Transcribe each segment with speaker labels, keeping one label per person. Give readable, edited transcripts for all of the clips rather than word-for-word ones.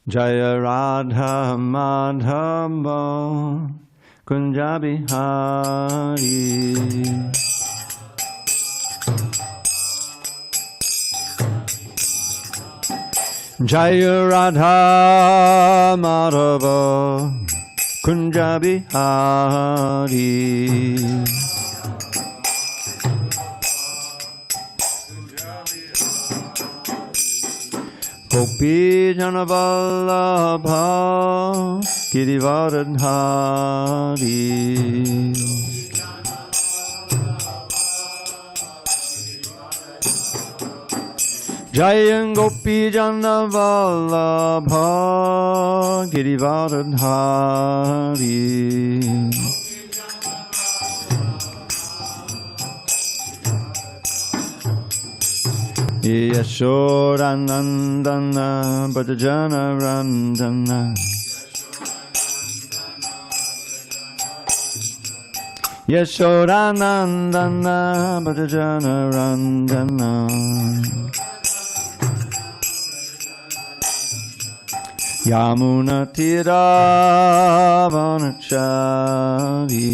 Speaker 1: Jaya Radha Madhava Kunja Bihari. Jaya Radha Madhava Kunja Bihari. Gopi Jana Vallabha Girivardhari. Jaya Gopi Jana Vallabha Girivardhari. Yashodanandana Bhajana Randana. Yashodanandana Bhajana Randana. Yamuna Tira Vanachari.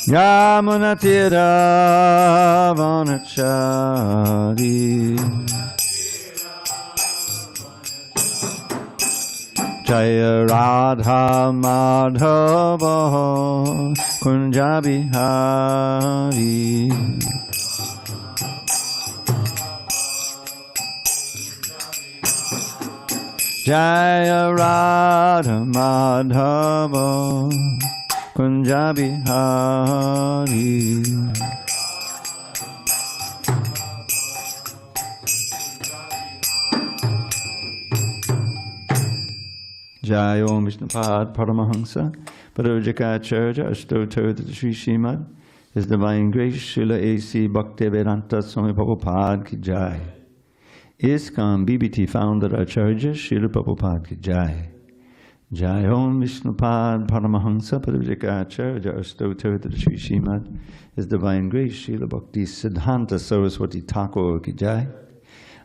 Speaker 1: Yamuna Tira Vanachari. Jaya Radha Madhava Kunja Bihari. Jaya Radha Madhava Kunja Bihari. Jai Om Viṣṇupād Paramahansa Parajikācharya Astotoda Sri Srimad His Divine Grace Srila A.C. Bhaktivedanta Swami Prabhupada Ki Jai. ISKCON BBT Founder Acharya Srila Prabhupada Ki Jai. Jai Om Viṣṇupād Paramahansa Parajikācharya Astotoda Sri Srimad His Divine Grace Srila Bhakti Siddhanta Saraswati Thakur Ki Jai.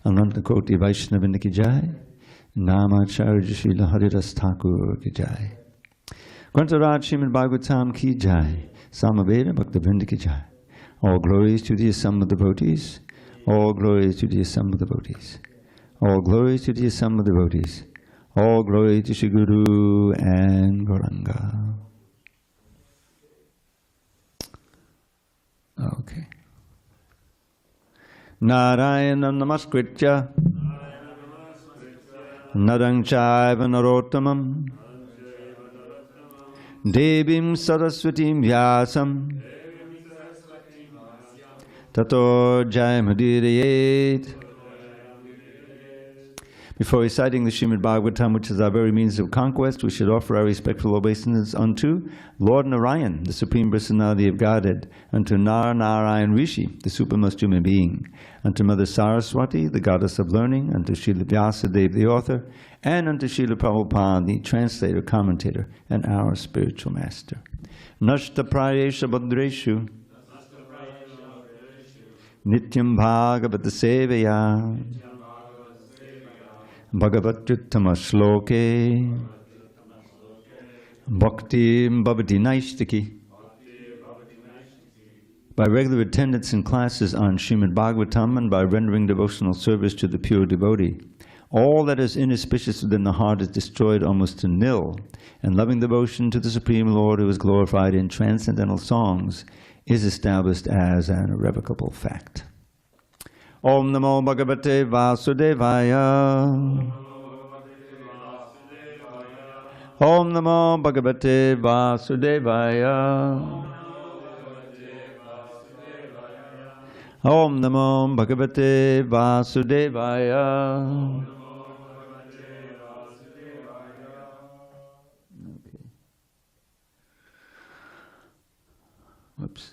Speaker 1: Ananta Koti Vaishnavinda Ki Jai. Namacharya Srila Haridas Thakur Ki Jai. Grantharaj Srimad Bhagavatam Ki Jai. Samaveda Bhaktivinoda Ki Jai. All glories to the assembled devotees. All glories to the assembled devotees. All glories to the assembled devotees. All glory to Shri Guru and Gauranga. Okay. Narayanam Namaskritya Narang Chaiva Narottamam Devim Saraswatim Vyasam Tato Jayamudidayet. Before reciting the Srimad Bhagavatam, which is our very means of conquest, we should offer our respectful obeisances unto Lord Narayan, the Supreme Personality of Godhead, unto Narayan Rishi, the supremest human being, unto Mother Saraswati, the goddess of learning, unto Srila Vyasadeva, the author, and unto Srila Prabhupada, the translator, commentator, and our spiritual master. Nashta Prayesha Bhadreshu Nityam Bhagavata Sevaya Bhagavatyuttama Shloke Bhakti Bhavati Naistiki. By regular attendance in classes on Srimad Bhagavatam and by rendering devotional service to the pure devotee, all that is inauspicious within the heart is destroyed almost to nil, and loving devotion to the Supreme Lord, who is glorified in transcendental songs, is established as an irrevocable fact. Om Namo Bhagavate Vasudevaya. Om Namo Bhagavate Vasudevaya. Om Namo Bhagavate Vasudevaya.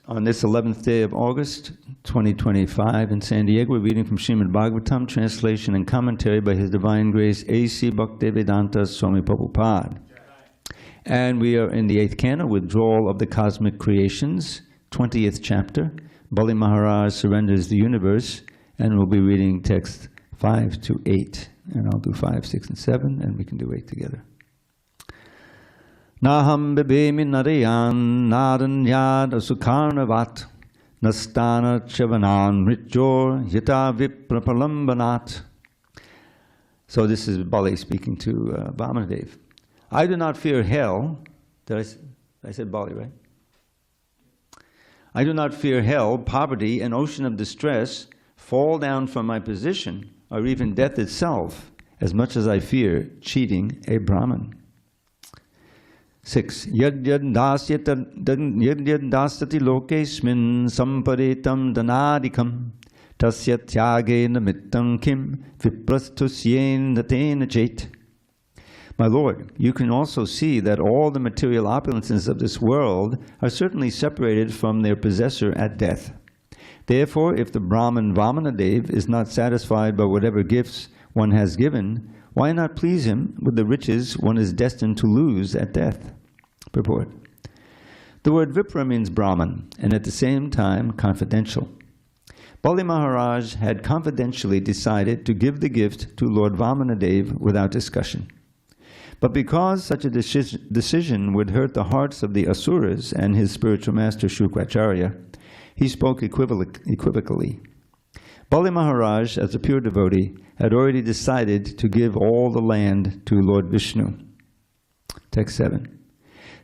Speaker 1: On this 11th day of August, 2025, in San Diego, we're reading from Srimad Bhagavatam, translation and commentary by His Divine Grace A.C. Bhaktivedanta Swami Prabhupada. And we are in the 8th canto, Withdrawal of the Cosmic Creations, 20th chapter. Bali Mahārāja surrenders the universe, And we'll be reading text 5 to 8. And I'll do 5, 6, and 7, and we can do 8 together. Naham bebemi narayan naranyad asukharnavat nastana chavanan mritjor yata viprapalambanat. So this is Bali speaking to Vāmanadeva. I do not fear hell. I said Bali, right? I do not fear hell, poverty, an ocean of distress, fall down from my position, or even death itself, as much as I fear cheating a Brahman. 6. Yad yad dasati lokesmin samparetam danadikam tasya tyage namittam kim viprastusyen natena chet. My Lord, you can also see that all the material opulences of this world are certainly separated from their possessor at death. Therefore, if the Brahman Vāmanadeva is not satisfied by whatever gifts one has given, why not please him with the riches one is destined to lose at death? Purport. The word Vipra means Brahman, and at the same time confidential. Bali Mahārāja had confidentially decided to give the gift to Lord Vāmanadeva without discussion. But because such a decision would hurt the hearts of the Asuras and his spiritual master Śukracārya, he spoke equivocally. Bali Mahārāja, as a pure devotee, had already decided to give all the land to Lord Viṣṇu. Text 7.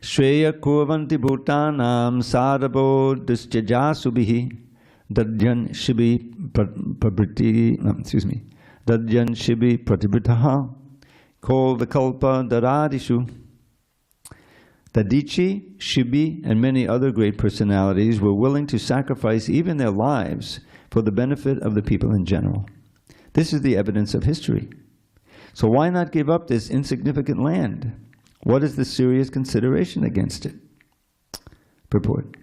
Speaker 1: Shreya kurvanti bhutanam sarabo dustyajasubihi dadyan shibi dadyan shibi pratibhritaha Kol Vikalpa Daradishu. Dadichi, Shibi, and many other great personalities were willing to sacrifice even their lives for the benefit of the people in general. This is the evidence of history. So why not give up this insignificant land? What is the serious consideration against it? Purport.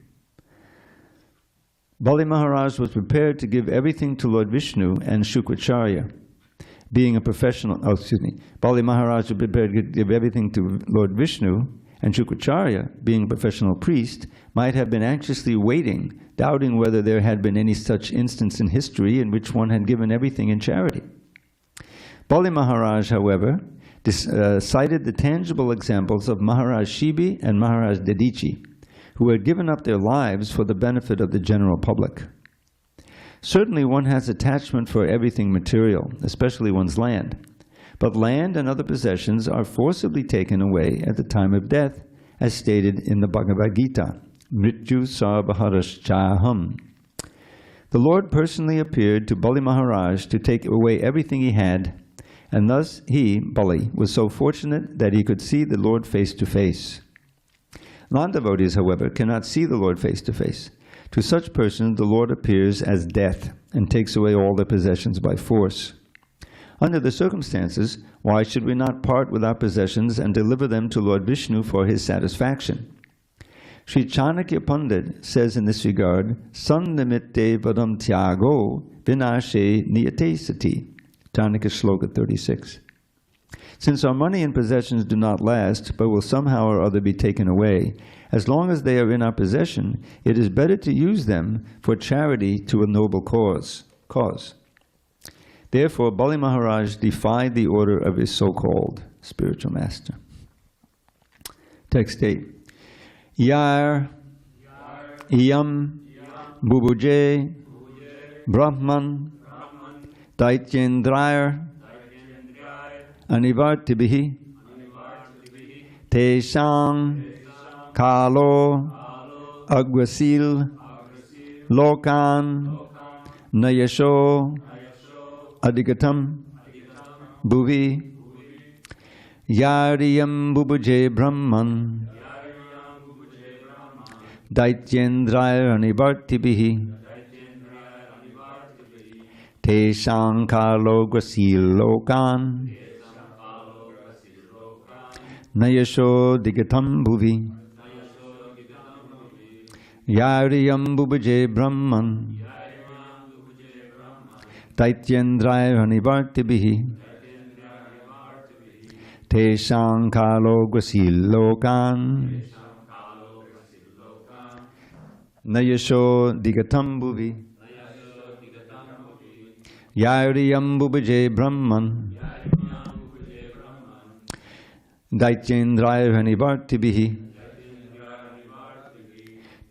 Speaker 1: Bali Mahārāja was prepared to give everything to Lord Viṣṇu and Śukracārya. Being a professional, Bali Mahārāja was prepared to give everything to Lord Viṣṇu, and Śukracārya, being a professional priest, might have been anxiously waiting, doubting whether there had been any such instance in history in which one had given everything in charity. Bali Mahārāja, however, cited the tangible examples of Maharaj Shibi and Maharaj Dadichi, who had given up their lives for the benefit of the general public. Certainly one has attachment for everything material, especially one's land. But land and other possessions are forcibly taken away at the time of death, as stated in the Bhagavad Gita, Mrityu Sarvaharashchaham. The Lord personally appeared to Bali Mahārāja to take away everything he had, and thus he, Bali, was so fortunate that he could see the Lord face to face. Non-devotees, however, cannot see the Lord face to face. To such persons, the Lord appears as death and takes away all their possessions by force. Under the circumstances, why should we not part with our possessions and deliver them to Lord Viṣṇu for his satisfaction? Sri Chanakya Pandit says in this regard, Sannimitte vadam tyago vinashe niyate sati. Chanakya Shloka 36. Since our money and possessions do not last, but will somehow or other be taken away, as long as they are in our possession, it is better to use them for charity to a noble cause. Therefore, Bali Mahārāja defied the order of his so-called spiritual master. Text 8. Yar, Iyam, Bubuje, Brahman, Daityendrayar, Anivartibihi, Tesham, Kalo, Agvasil, Lokan, Nayasho, Adigatam, Bhuvi, Yariyam Bubuje Brahman, Daityendrayar Anivartibihi, Tesham Kalo Agvasil Lokan, Nayasho Digatam Bhuvi, Yariyam Bubuje Brahman, Daityendrayar Anivartibihi, Tesham Kalo Agvasil Lokan, Nayasho Digatam Bhuvi, Yairiyam Bubuje Brahman Daityendraya Nivartibihi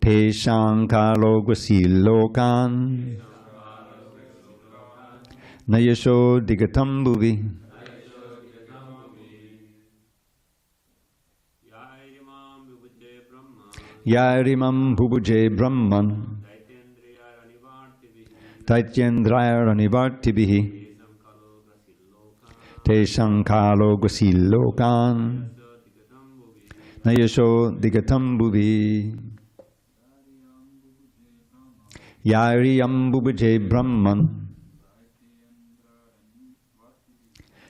Speaker 1: Tesham Kalogvasilokan Nayasho Digatam Bhuvi Yairimam Bubuje Brahman Daityendraya Nivartibihi Tesham Kalogvasilokan Nayasho Digatam Bhuvi Yairiyam Bubuje Brahman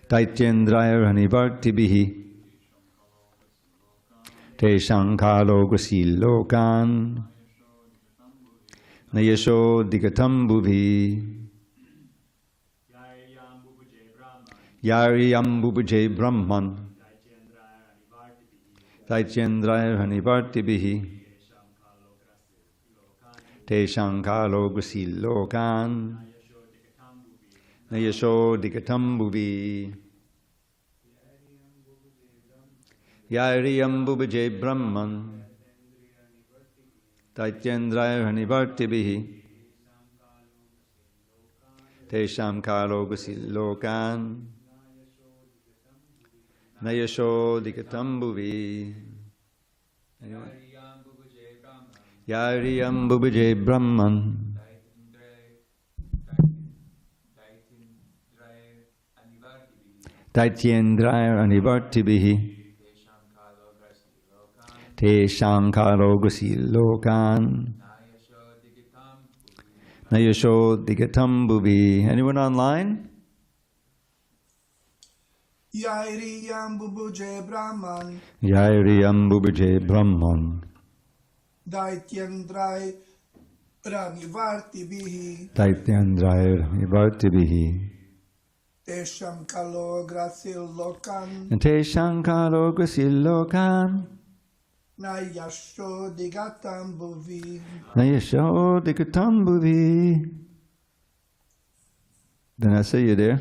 Speaker 1: Daityendraya Nivartibihi Tesham Kalogvasilokan Nayasho Digatam Bhuvi Yairiyam Bubuje Brahman Daityendraya Nivartibihi Tesham Kalogvasilokan Nayasho Digatam Bhuvi Yairiyam Bubuje Brahman Daityendraya Nivartibihi Tesham Kalogvasilokan Nayasho Digatam Bhuvi Yairiyam Bubuje Brahman Daityendraya Nivartibihi Tesham Kalogvasilokan Nayasho Digatam Bhuvi. Anyone online?
Speaker 2: Yairiyam Bubuje Brahman
Speaker 1: Yairiyam Bubuje Brahman
Speaker 2: Daityendraya Nivartibihi
Speaker 1: Daityendraya Nivartibihi
Speaker 2: Tesham Kalogvasilokan
Speaker 1: Tesham Kalogvasilokan
Speaker 2: Nayasho Digatam Bhuvi
Speaker 1: Nayasho Digatam Bhuvi. Danasa, you there?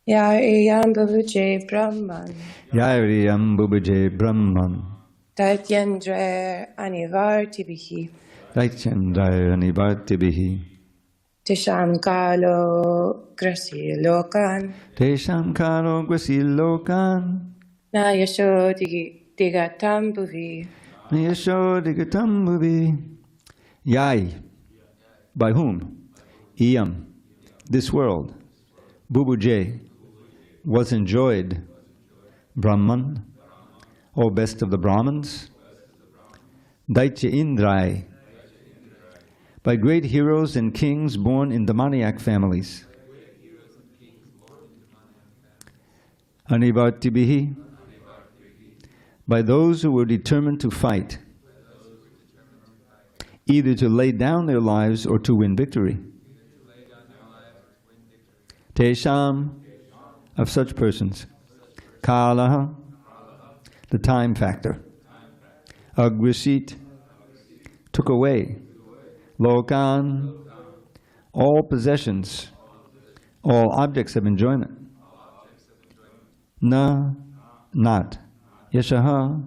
Speaker 3: Yairiyam Bubuje Brahman
Speaker 1: Yairiyam Bubuje Brahman
Speaker 3: Daityendraya Nivartibihi
Speaker 1: Daityendraya Nivartibihi
Speaker 3: Tesham Kalogvasilokan
Speaker 1: Tesham Kalogvasilokan
Speaker 3: Nayasho Digatam Bhuvi
Speaker 1: Nayasho Digatam Bhuvi. Yai. By whom? Iyam. This world. Bubuje. Was enjoyed. Brahman. O best of the Brahmins. Daitya Indrai. By great heroes and kings born in demoniac families. Anivartibihi. By those who were determined to fight, either to lay down their lives or to win victory. Tesham, of such persons. Kalaha, the time factor. Agrisit, took away. Lokan, all possessions, all objects of enjoyment. Na, not. Yashaha,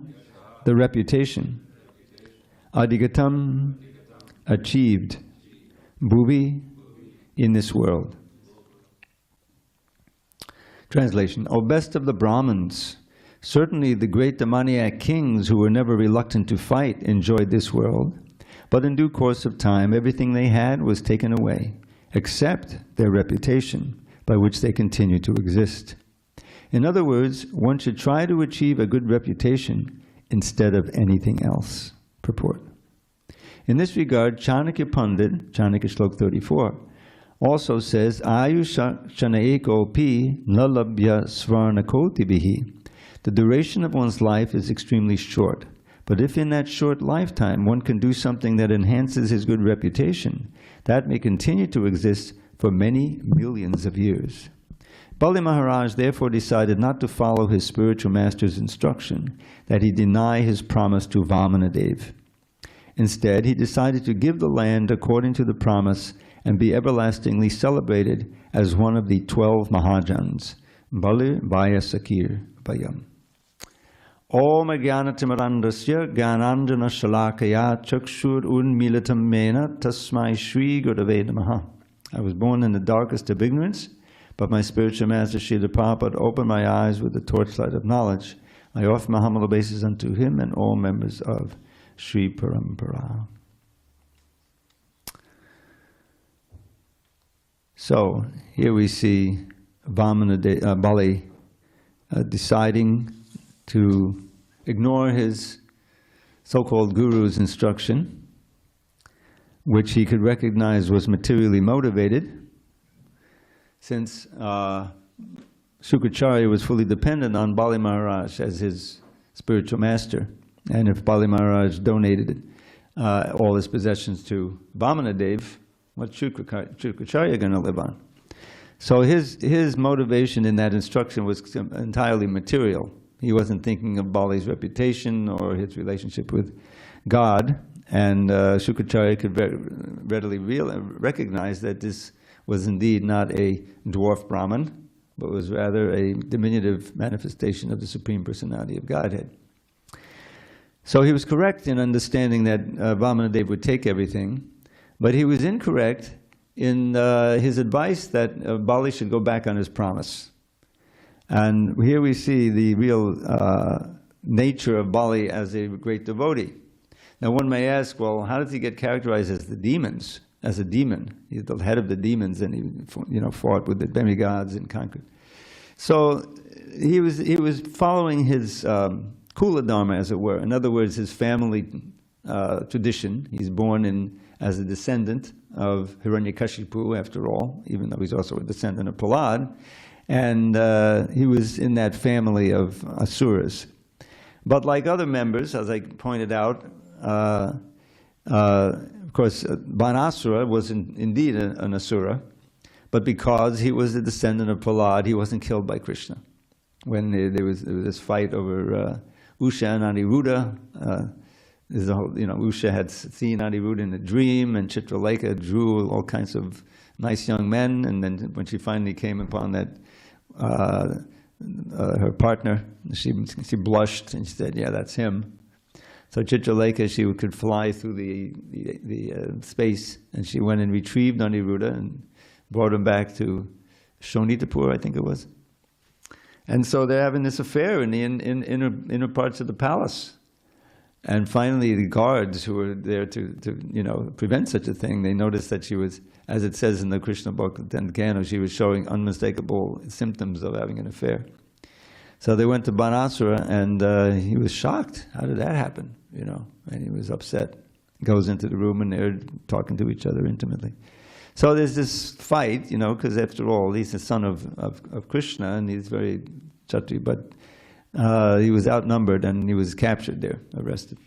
Speaker 1: the reputation. Adigatam, achieved. Bhuvi, in this world. Translation. O best of the Brahmins, certainly the great demoniac kings who were never reluctant to fight enjoyed this world, but in due course of time everything they had was taken away, except their reputation, by which they continue to exist. In other words, one should try to achieve a good reputation instead of anything else. Purport. In this regard, Chanakya Pandit, Chanakya Shlok 34, also says, Ayusha Shanaeko pi nalabhya svarnakotibihi. The duration of one's life is extremely short, but if in that short lifetime one can do something that enhances his good reputation, that may continue to exist for many millions of years. Bali Mahārāja therefore decided not to follow his spiritual master's instruction that he deny his promise to Vāmanadeva. Instead, he decided to give the land according to the promise and be everlastingly celebrated as one of the 12 mahājanas. Bali Mahārāja Vayam. Om Jnanatimirandasya Jnananjana Shalakaya Chakshur Unmilitam Mena Tasmai Shri Gurave Namaha. I was born in the darkest of ignorance, but my spiritual master Srila Prabhupada opened my eyes with the torchlight of knowledge. I offer my humble obeisances unto him and all members of Sri Parampara. So here we see Vāmanadeva, Bali deciding to ignore his so-called guru's instruction, which he could recognize was materially motivated, since Shukracharya was fully dependent on Bali Mahārāja as his spiritual master. And if Bali Mahārāja donated all his possessions to Vāmanadeva, what's Shukracharya going to live on? So his motivation in that instruction was entirely material. He wasn't thinking of Bali's reputation or his relationship with God. And Shukracharya could readily recognize that this was indeed not a dwarf Brahman, but was rather a diminutive manifestation of the Supreme Personality of Godhead. So he was correct in understanding that Vāmanadeva would take everything, but he was incorrect in his advice that Bali should go back on his promise. And here we see the real nature of Bali as a great devotee. Now one may ask, well, how does he get characterized as the demons? As a demon, he's the head of the demons, and he, fought with the demigods and conquered. So he was following his Kula Dharma, as it were. In other words, his family tradition. He's born as a descendant of Hiranyakashipu, after all, even though he's also a descendant of Prahlad. And he was in that family of asuras. But like other members, as I pointed out, of course, Banasura was indeed an asura, but because he was a descendant of Prahlad, he wasn't killed by Krishna. When there was this fight over Usha and Aniruddha, Usha had seen Aniruddha in a dream, and Chitralekha drew all kinds of nice young men, and then when she finally came upon that her partner, she blushed and she said, "Yeah, that's him." So Chitralekha, she could fly through the space, and she went and retrieved Aniruddha and brought him back to Shonitapur, I think it was. And so they're having this affair in the inner parts of the palace. And finally, the guards who were there to prevent such a thing, they noticed that she was, as it says in the Krishna Bhakti, she was showing unmistakable symptoms of having an affair. So they went to Banasura, and he was shocked. How did that happen? And he was upset. Goes into the room, and they're talking to each other intimately. So there's this fight, because after all, he's the son of Krishna, and he's very chatri, but he was outnumbered, and he was captured there, arrested.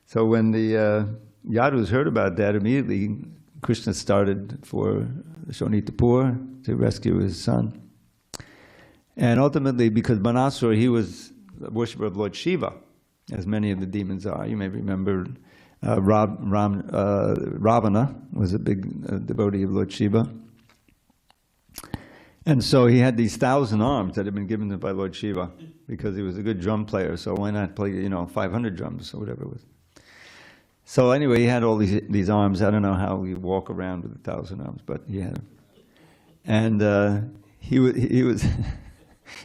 Speaker 1: So when the Yadus heard about that, immediately Krishna started for Shonitapur to rescue his son. And ultimately, because Banasura, he was a worshipper of Lord Shiva, as many of the demons are. You may remember Ravana was a big devotee of Lord Shiva. And so he had these 1,000 arms that had been given to him by Lord Shiva because he was a good drum player. So why not play, 500 drums or whatever it was. So anyway, he had all these arms. I don't know how he walk around with 1,000 arms, but he had them. And he was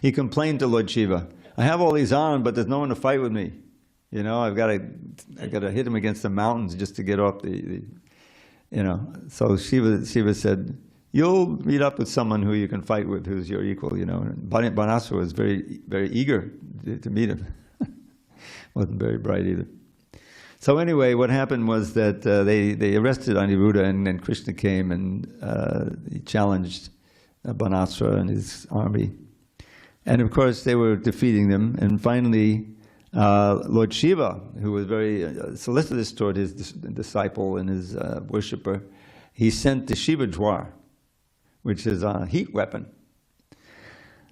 Speaker 1: he complained to Lord Shiva, "I have all these arms, but there's no one to fight with me. I've got to hit him against the mountains just to get off the. So Shiva said, "You'll meet up with someone who you can fight with, who's your equal." And Banasura was very, very eager to meet him. Wasn't very bright either. So anyway, what happened was that they arrested Aniruddha, and then Krishna came and he challenged Banasura and his army. And of course, they were defeating them. And finally, Lord Shiva, who was very solicitous toward his disciple and his worshipper, he sent the Shiva Jwar, which is a heat weapon.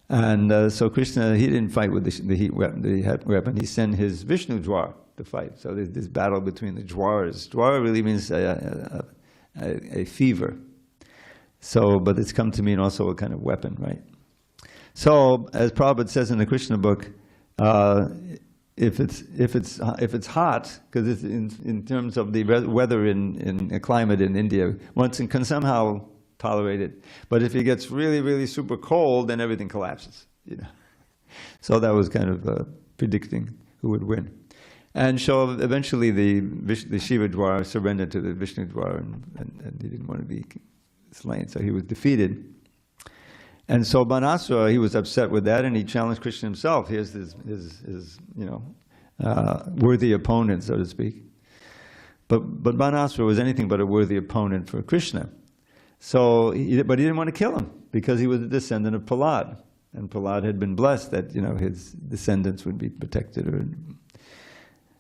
Speaker 1: And so Krishna, he didn't fight with the heat weapon. He sent his Viṣṇu Jwar to fight. So there's this battle between the Jwaras. Jwara really means a fever. So, but it's come to mean also a kind of weapon, right? So, as Prabhupada says in the Krishna book, if it's hot, because it's in terms of the weather in a climate in India, one can somehow tolerate it. But if it gets really, really super cold, then everything collapses. You know. So that was kind of predicting who would win. And so eventually the Shiva Dwara surrendered to the Viṣṇu Dwara, and he didn't want to be slain, so he was defeated. And so Banasura, he was upset with that, and he challenged Krishna himself. Here's his worthy opponent, so to speak. But Banasura was anything but a worthy opponent for Krishna. So, but he didn't want to kill him because he was a descendant of Prahlad, and Prahlad had been blessed that his descendants would be protected.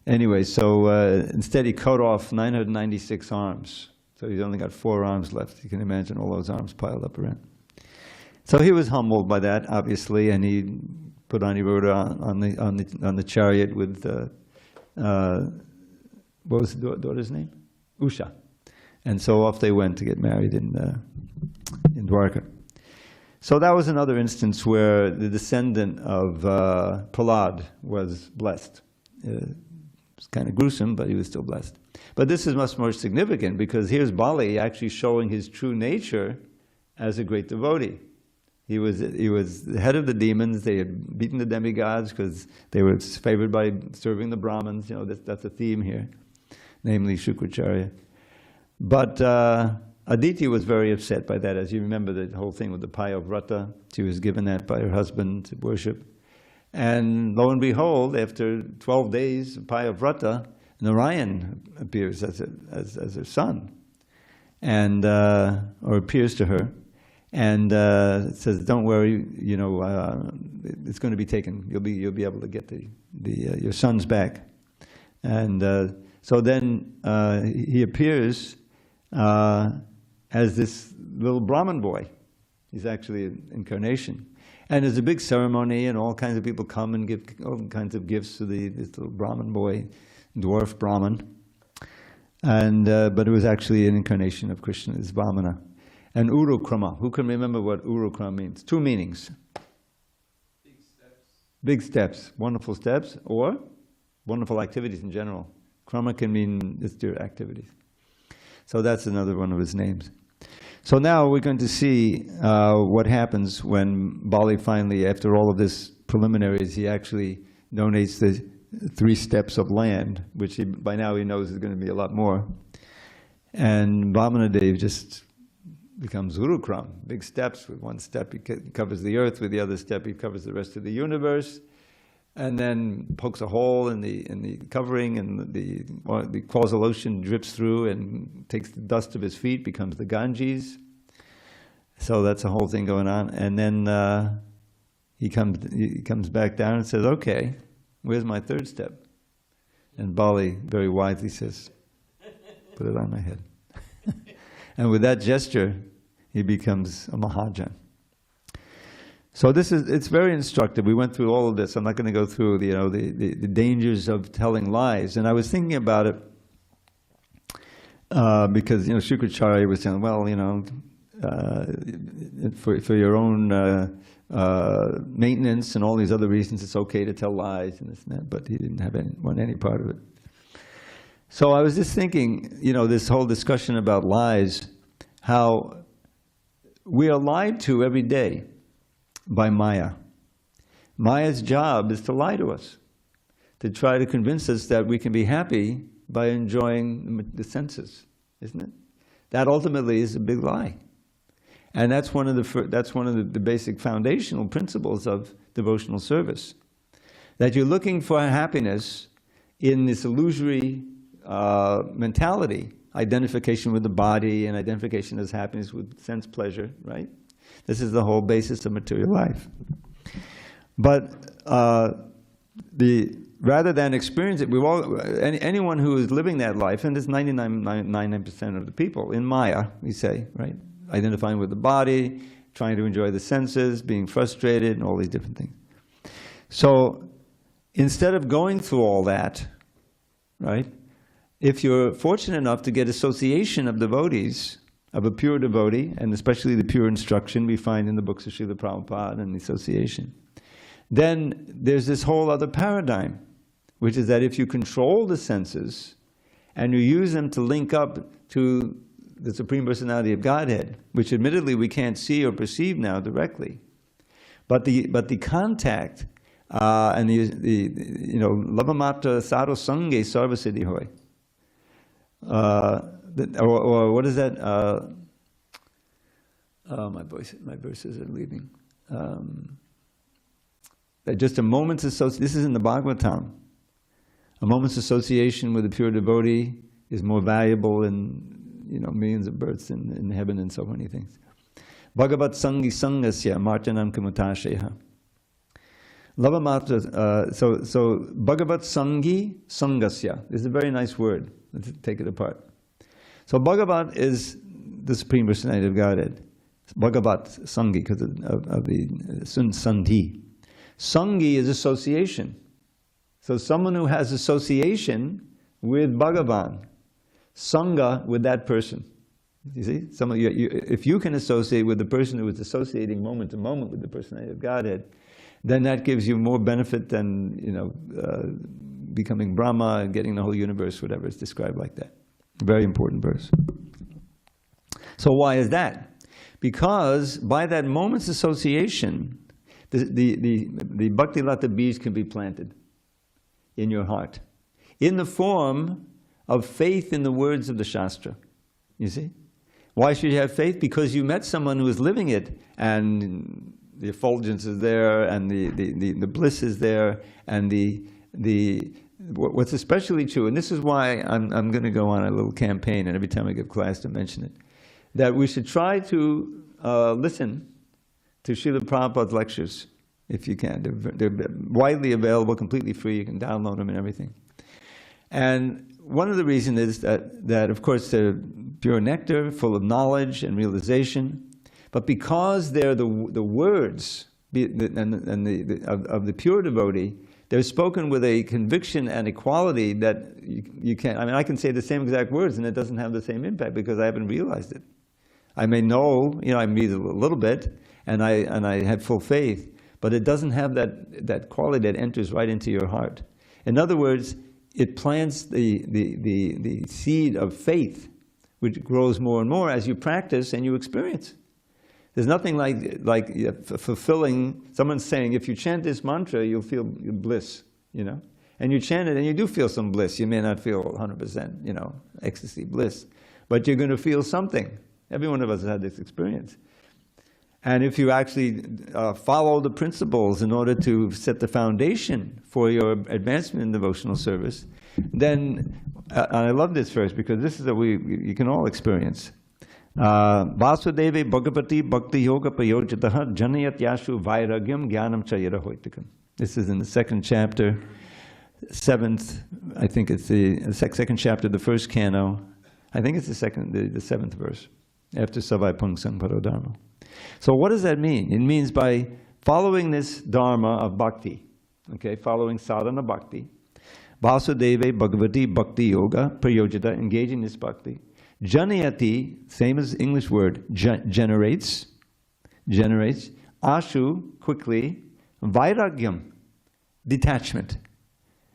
Speaker 1: Anyway, so instead he cut off 996 arms. So he's only got 4 arms left. You can imagine all those arms piled up around. So he was humbled by that, obviously, and he put Aniruddha on the chariot with what was the daughter's name? Usha. And so off they went to get married in Dwarka. So that was another instance where the descendant of Prahlad was blessed. It's kind of gruesome, but he was still blessed. But this is much more significant because here's Bali actually showing his true nature as a great devotee. He was the head of the demons. They had beaten the demigods because they were favored by serving the Brahmins. That's a theme here, namely Shukracharya. But Aditi was very upset by that. As you remember the whole thing with the Payavrata, she was given that by her husband to worship. And lo and behold, after 12 days of Payavrata, Narayan appears as her son, and or appears to her. And says, "Don't worry, it's going to be taken. You'll be able to get your sons back." And so then he appears as this little Brahmin boy. He's actually an incarnation, and there's a big ceremony, and all kinds of people come and give all kinds of gifts to this little Brahmin boy, dwarf Brahmin. And but it was actually an incarnation of Krishna, this Vāmana. And Urukrama. Who can remember what Urukrama means? 2 meanings. Big steps. Big steps. Wonderful steps, or wonderful activities in general. Krama can mean it's your activities. So that's another one of his names. So now we're going to see what happens when Bali finally, after all of this preliminaries, he actually donates the 3 steps of land, which by now he knows is going to be a lot more. And Vāmanadeva just becomes Urukram, big steps. With 1 step he covers the earth, with the other step he covers the rest of the universe, and then pokes a hole in the covering, and the causal ocean drips through and takes the dust of his feet, becomes the Ganges. So that's a whole thing going on. And then he comes back down and says, "Okay, where's my 3rd step?" And Bali very wisely says, "Put it on my head." And with that gesture, he becomes a mahājana. So it's very instructive. We went through all of this. I'm not going to go through the dangers of telling lies. And I was thinking about it because Shukracharya was saying, well, for your own maintenance and all these other reasons, it's okay to tell lies and this and that. But he didn't want any part of it. So I was just thinking, this whole discussion about lies, how we are lied to every day by Maya. Maya's job is to lie to us, to try to convince us that we can be happy by enjoying the senses, isn't it? That ultimately is a big lie. And that's one of the basic foundational principles of devotional service. That you're looking for happiness in this illusory mentality, identification with the body and identification as happiness with sense pleasure, right? This is the whole basis of material life. But rather than experience it, anyone who is living that life, and there's 99% of the people in Maya, we say, right? Identifying with the body, trying to enjoy the senses, being frustrated, and all these different things. So instead of going through all that, right? if you're fortunate enough to get association of devotees, of a pure devotee, and especially the pure instruction we find in the books of Srila Prabhupada and the association, then there's this whole other paradigm, which is that if you control the senses and you use them to link up to the Supreme Personality of Godhead, which admittedly we can't see or perceive now directly, but the contact and the lavamatra sadhu sange sarva siddhi hoy. Or what is that? My verses are leaving. That just a moment's association. This is in the Bhagavatam. A moment's association with a pure devotee is more valuable than millions of births in heaven and so many things. Bhagavat sangi sangasya martanam kamutasheha. Lavamatra. So Bhagavat sangi sangasya. This is a very nice word. Let's take it apart. So Bhagavat is the Supreme Personality of Godhead. Bhagavat Sangi, because of the Sandhi. Sangi is association. So someone who has association with Bhagavan, Sangha with that person. You see? If you can associate with the person who is associating moment to moment with the Personality of Godhead, then that gives you more benefit than becoming Brahma and getting the whole universe, whatever is described like that. Very important verse. So why is that? Because by that moment's association, the Bhakti Lata bees can be planted in your heart in the form of faith in the words of the Shastra. You see? Why should you have faith? Because you met someone who is living it, and the effulgence is there, and the bliss is there, and what's especially true, and this is why I'm going to go on a little campaign, and every time I give class to mention it, that we should try to listen to Srila Prabhupada's lectures, if you can. They're widely available, completely free. You can download them and everything. And one of the reasons is that of course, they're pure nectar, full of knowledge and realization, but because they're the words of the pure devotee, they're spoken with a conviction and a quality that you can't. I mean, I can say the same exact words and it doesn't have the same impact because I haven't realized it. I may know, I read a little bit, and I have full faith, but it doesn't have that quality that enters right into your heart. In other words, it plants the seed of faith, which grows more and more as you practice and you experience. There's nothing like fulfilling. Someone's saying, if you chant this mantra, you'll feel bliss, And you chant it, and you do feel some bliss. You may not feel 100%, ecstasy, bliss, but you're going to feel something. Every one of us has had this experience. And if you actually follow the principles in order to set the foundation for your advancement in devotional service, then, and I love this verse because this is you can all experience. Vasudeve Bhagavati Bhakti Yoga Payojitaha Janayat Yashu Vairagyam Jnanam Chayara Hoitikam. This is in the second chapter, I think it's the second chapter, the first canto. I think it's the seventh verse, after Savai Pungsang Parodharma. So what does that mean? It means by following this dharma of bhakti, following sadhana bhakti, Vasudeve Bhagavati Bhakti Yoga Prayojita, engaging this bhakti, Janayati, same as English word, generates, ashu, quickly, vairagyam, detachment.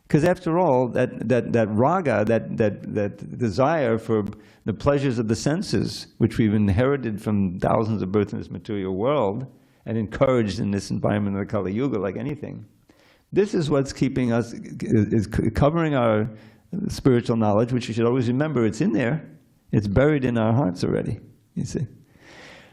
Speaker 1: Because after all, that raga, that desire for the pleasures of the senses, which we've inherited from thousands of births in this material world, and encouraged in this environment of the Kali Yuga like anything, this is what's keeping us, is covering our spiritual knowledge, which you should always remember, it's in there. It's buried in our hearts already, you see.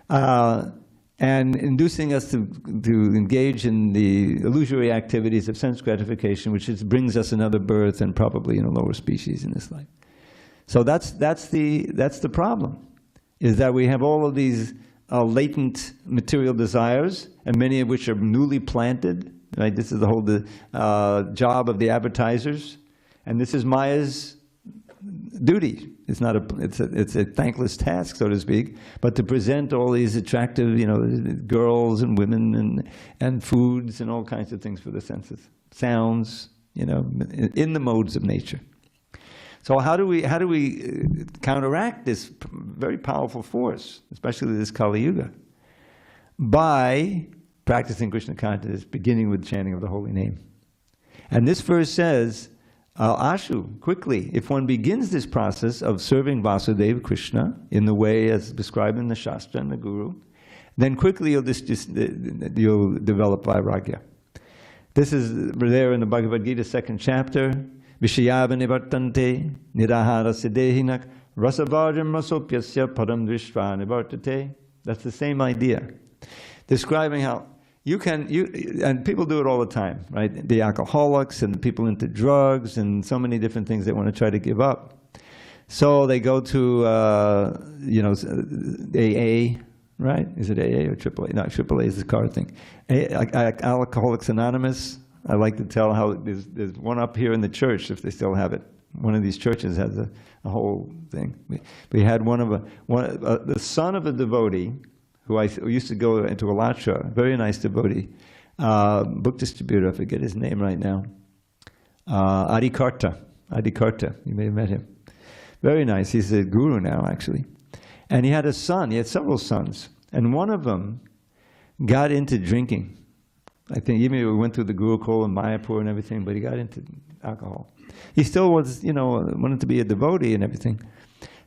Speaker 1: And inducing us to engage in the illusory activities of sense gratification, which brings us another birth and probably in a lower species in this life. So that's the problem, is that we have all of these latent material desires, and many of which are newly planted. Right? This is the whole job of the advertisers, and this is Maya's duty. It's not it's a thankless task, so to speak, but to present all these attractive, girls and women and foods and all kinds of things for the senses, sounds, in the modes of nature. So how do we counteract this very powerful force, especially this Kali Yuga? By practicing Krishna consciousness, beginning with chanting of the holy name. And this verse says, Ashu, quickly, if one begins this process of serving Vasudeva Krishna in the way as described in the Shastra and the Guru, then quickly you'll develop Vairagya. This is there in the Bhagavad Gita, 2nd chapter. Vishayava nivartante nirahara siddhehinak rasavajam rasopyasya padam drishva nivartate. That's the same idea. Describing how and people do it all the time, right? The alcoholics and the people into drugs and so many different things they want to try to give up. So they go to, AA, right? Is it AA or AAA? No, AAA is the card thing. Alcoholics Anonymous. I like to tell how there's one up here in the church, if they still have it. One of these churches has a whole thing. We had the son of a devotee, who used to go into Alatra, very nice devotee, book distributor, I forget his name right now. Adikarta, you may have met him. Very nice, he's a guru now actually. And he had a son, he had several sons, and one of them got into drinking. I think even we went through the Gurukul and Mayapur and everything, but he got into alcohol. He still was, wanted to be a devotee and everything.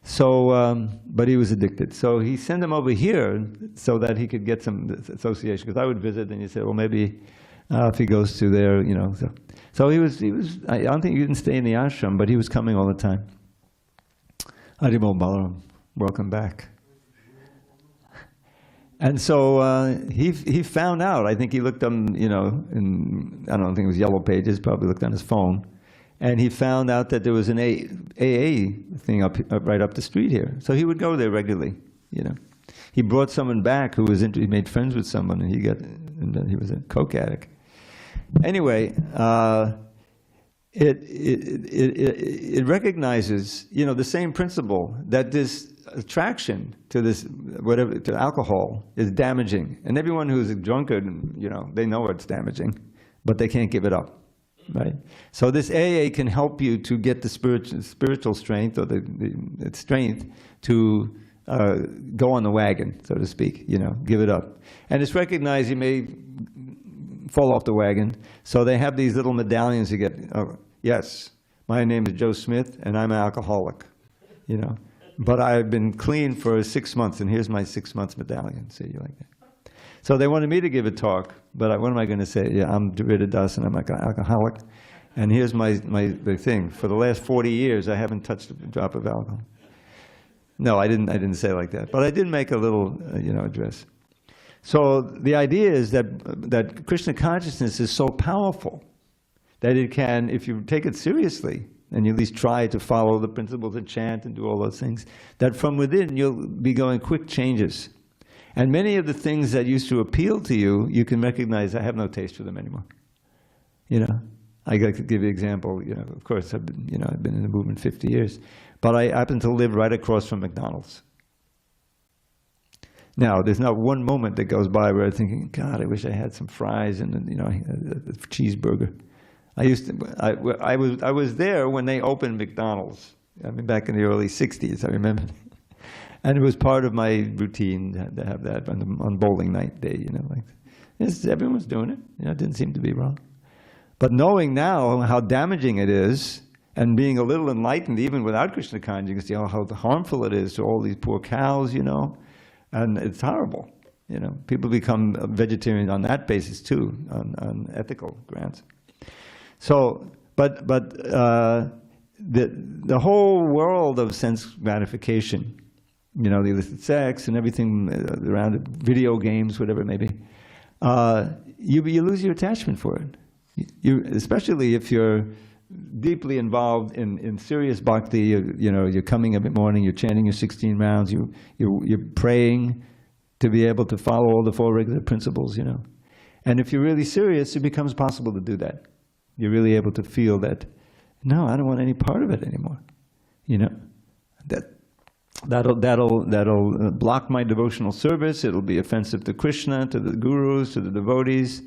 Speaker 1: So, but he was addicted. So he sent him over here so that he could get some association. Because I would visit, and he said, well, maybe if he goes to there, So he was. I don't think he didn't stay in the ashram, but he was coming all the time. Haribol Balaram, welcome back. And so he found out. I think he looked on, I don't think it was Yellow Pages. Probably looked on his phone. And he found out that there was an AA thing right up the street here. So he would go there regularly, He brought someone back who was he made friends with someone, and he was a coke addict. Anyway, it recognizes, the same principle that this attraction to to alcohol is damaging. And everyone who's a drunkard, they know it's damaging, but they can't give it up. Right, so this AA can help you to get the spiritual strength, or the strength to go on the wagon, so to speak. Give it up, and it's recognized you may fall off the wagon. So they have these little medallions you get. Oh, yes, my name is Joe Smith, and I'm an alcoholic. But I've been clean for 6 months, and here's my 6 months medallion. See, you like that? So they wanted me to give a talk, but what am I going to say? Yeah, I'm Dravida Dasa, and I'm like an alcoholic. And here's the thing. For the last 40 years, I haven't touched a drop of alcohol. No, I didn't say it like that. But I did make a little, address. So the idea is that Krishna consciousness is so powerful that it can, if you take it seriously, and you at least try to follow the principles and chant and do all those things, that from within you'll be going quick changes. And many of the things that used to appeal to you, you can recognize, I have no taste for them anymore. I could give you an example. Of course, I've been in the movement 50 years, but I happen to live right across from McDonald's. Now, there's not one moment that goes by where I'm thinking, God, I wish I had some fries and a cheeseburger. I was there when they opened McDonald's. I mean, back in the early '60s, I remember. And it was part of my routine to have that on bowling night day, like everyone was doing it. It didn't seem to be wrong. But knowing now how damaging it is, and being a little enlightened even without Krishna consciousness, how harmful it is to all these poor cows, and it's horrible. People become vegetarian on that basis too, on ethical grounds. So, but the whole world of sense gratification, the illicit sex and everything around it, video games, whatever it may be, you lose your attachment for it. Especially if you're deeply involved in serious bhakti, you're coming every morning, you're chanting your 16 rounds, you're praying to be able to follow all the 4 regular principles, And if you're really serious, it becomes possible to do that. You're really able to feel that, no, I don't want any part of it anymore. That'll block my devotional service. It'll be offensive to Krishna, to the gurus, to the devotees.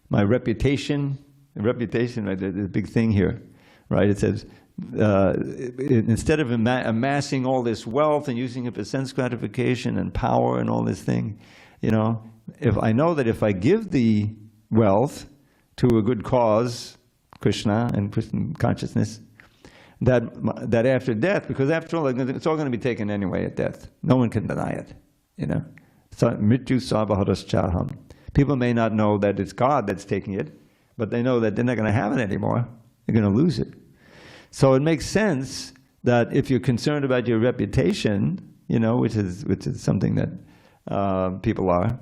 Speaker 1: My reputation, right? There's a big thing here, right? It says, instead of amassing all this wealth and using it for sense gratification and power and all this thing, if I know that if I give the wealth to a good cause, Krishna and Krishna consciousness, that after death, because after all, it's all going to be taken anyway at death. No one can deny it, So, mrityu sarvaharaschaham. People may not know that it's God that's taking it, but they know that they're not going to have it anymore. They're going to lose it. So it makes sense that if you're concerned about your reputation, which is something that people are,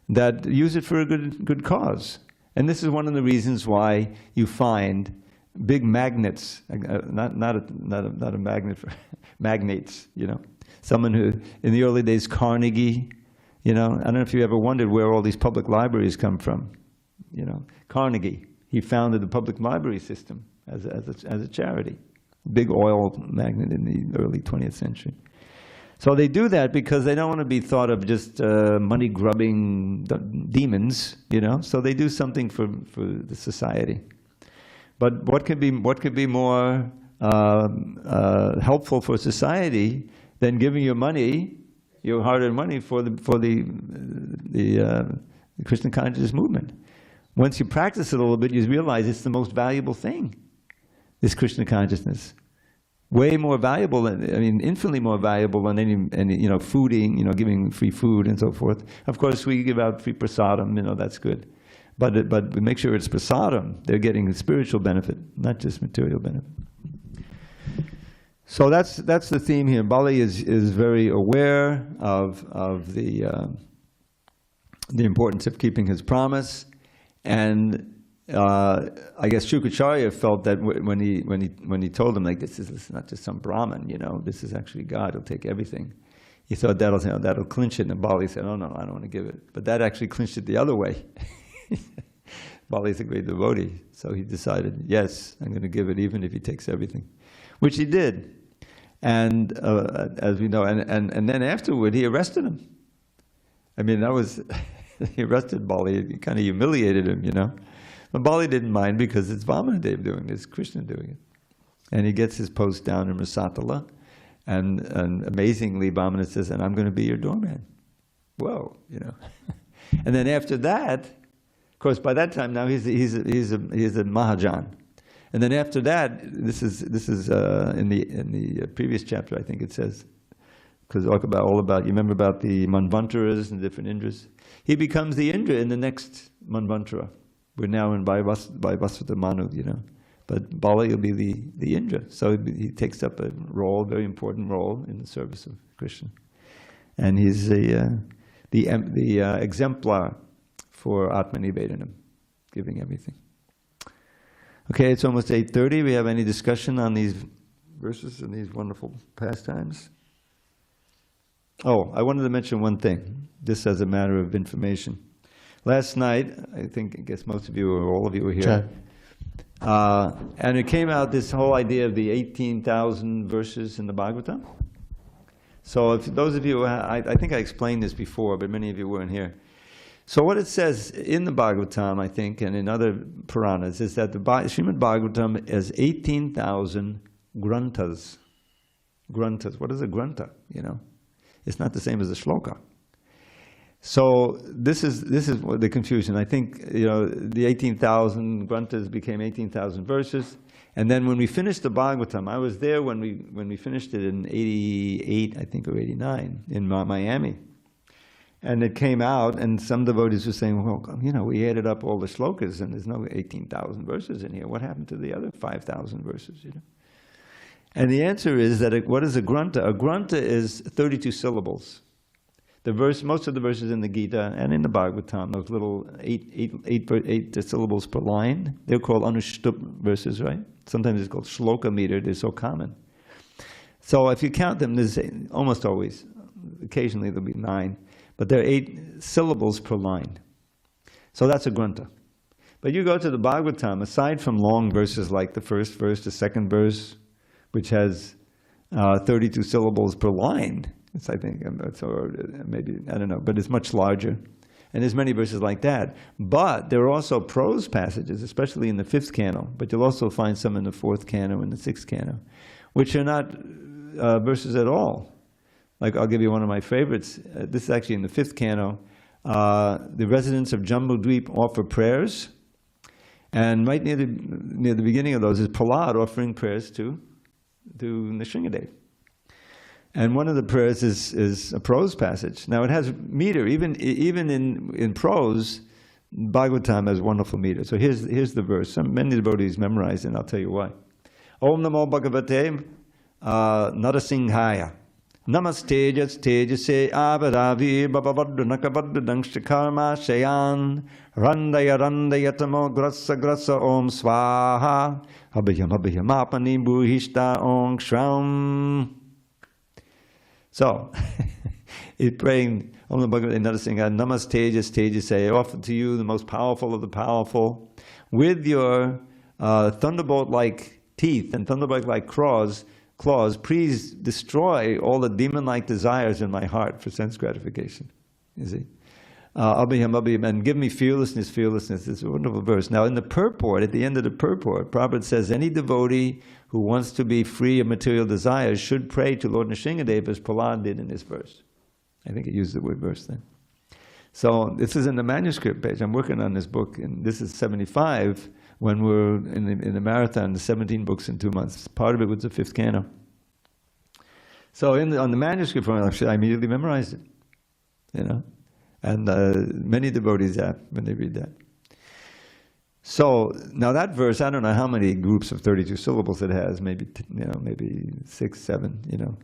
Speaker 1: that use it for a good cause. And this is one of the reasons why you find big magnets, not a magnet for magnates, Someone who, in the early days, Carnegie, I don't know if you ever wondered where all these public libraries come from. Carnegie, he founded the public library system as a charity. Big oil magnate in the early 20th century. So they do that because they don't want to be thought of just money-grubbing demons, So they do something for the society. But what could be more helpful for society than giving your money, your hard-earned money, for the Krishna consciousness movement? Once you practice it a little bit, you realize it's the most valuable thing. This Krishna consciousness, way more valuable than, infinitely more valuable than any fooding, giving free food and so forth. Of course, we give out free prasadam, that's good. But we make sure it's prasadam. They're getting spiritual benefit, not just material benefit. So that's the theme here. Bali is very aware of the importance of keeping his promise, and I guess Shukracharya felt that when he told him, like, this is not just some Brahmin, this is actually God. He'll take everything. He thought that'll clinch it, and Bali said, "Oh no, I don't want to give it." But that actually clinched it the other way. Bali's a great devotee, so he decided, yes, I'm going to give it even if he takes everything, which he did. And as we know, and then afterward, he arrested him. That was, he arrested Bali, he kind of humiliated him, But Bali didn't mind because it's Vāmanadeva doing it, it's Krishna doing it. And he gets his post down in Rasatala, and amazingly, Vāmana says, and I'm going to be your doorman. Whoa, And then after that, of course, by that time now he's a mahājan. And then after that, this is in the previous chapter, I think it says, because talk all about, you remember about the Manvantaras and different Indras? He becomes the Indra in the next Manvantara. We're now in Vaivasvata Manu, But Bali will be the Indra. So he takes up a role, very important role in the service of Krishna. And he's the exemplar for Atmanivedanam, giving everything. Okay, it's almost 8:30. We have any discussion on these verses and these wonderful pastimes? Oh, I wanted to mention one thing, just as a matter of information. Last night, I guess most of you or all of you were here, and it came out this whole idea of the 18,000 verses in the Bhagavatam. So if those of you, I think I explained this before, but many of you weren't here. So what it says in the Bhagavatam, I think, and in other Puranas, is that the Srimad Bhagavatam has 18,000 granthas. Granthas. What is a grantha? It's not the same as a shloka. So this is the confusion. I think the 18,000 granthas became 18,000 verses, and then when we finished the Bhagavatam, I was there when we finished it in '88, I think, or '89 in Miami. And it came out, and some devotees were saying, well, we added up all the shlokas, and there's no 18,000 verses in here. What happened to the other 5,000 verses, And the answer is that what is a grantha? A grantha is 32 syllables. Most of the verses in the Gita and in the Bhagavatam, those little eight syllables per line, they're called anushtup verses, right? Sometimes it's called shloka meter. They're so common. So if you count them, there's almost always, occasionally there'll be 9. But there are 8 syllables per line. So that's a grantha. But you go to the Bhagavatam, aside from long verses like the first verse, the second verse, which has 32 syllables per line, it's, I think, or maybe, I don't know, but it's much larger. And there's many verses like that. But there are also prose passages, especially in the 5th canto, but you'll also find some in the 4th canto and the 6th canto, which are not verses at all. Like, I'll give you one of my favorites. This is actually in the 5th canto. The residents of Jambudweep offer prayers. And right near the beginning of those is Prahlad offering prayers to Nrsimhadev. And one of the prayers is a prose passage. Now it has meter, even in prose, Bhagavatam has wonderful meter. So here's the verse. Many devotees memorize it, and I'll tell you why. Om Namo Bhagavate Narasinghaya. Namastejas tejase avaravi babavaddanakavaddangshakarma shayan randaya randayatamo grasa grasa om swaha abhyam abhyam apani buhishta om shram. So, he's praying Om Namo Bhagavate Narasinghaya Namastejas tejase. I offer to you the most powerful of the powerful with your thunderbolt-like teeth and thunderbolt-like claws, please destroy all the demon-like desires in my heart for sense gratification. You see? Abhiyam, abhiyam, and give me fearlessness, fearlessness. It's a wonderful verse. Now in the purport, at the end of the purport, Prabhupada says, any devotee who wants to be free of material desires should pray to Lord Nrsimhadev as Prahlad did in this verse. I think he used the word verse then. So this is in the manuscript page. I'm working on this book, and this is 75, when we're in the marathon, the 17 books in 2 months. Part of it was the 5th canto. So on the manuscript form, I immediately memorized it, you know. And many devotees when they read that. So now that verse, I don't know how many groups of 32 syllables it has. Maybe maybe 6, 7. You know.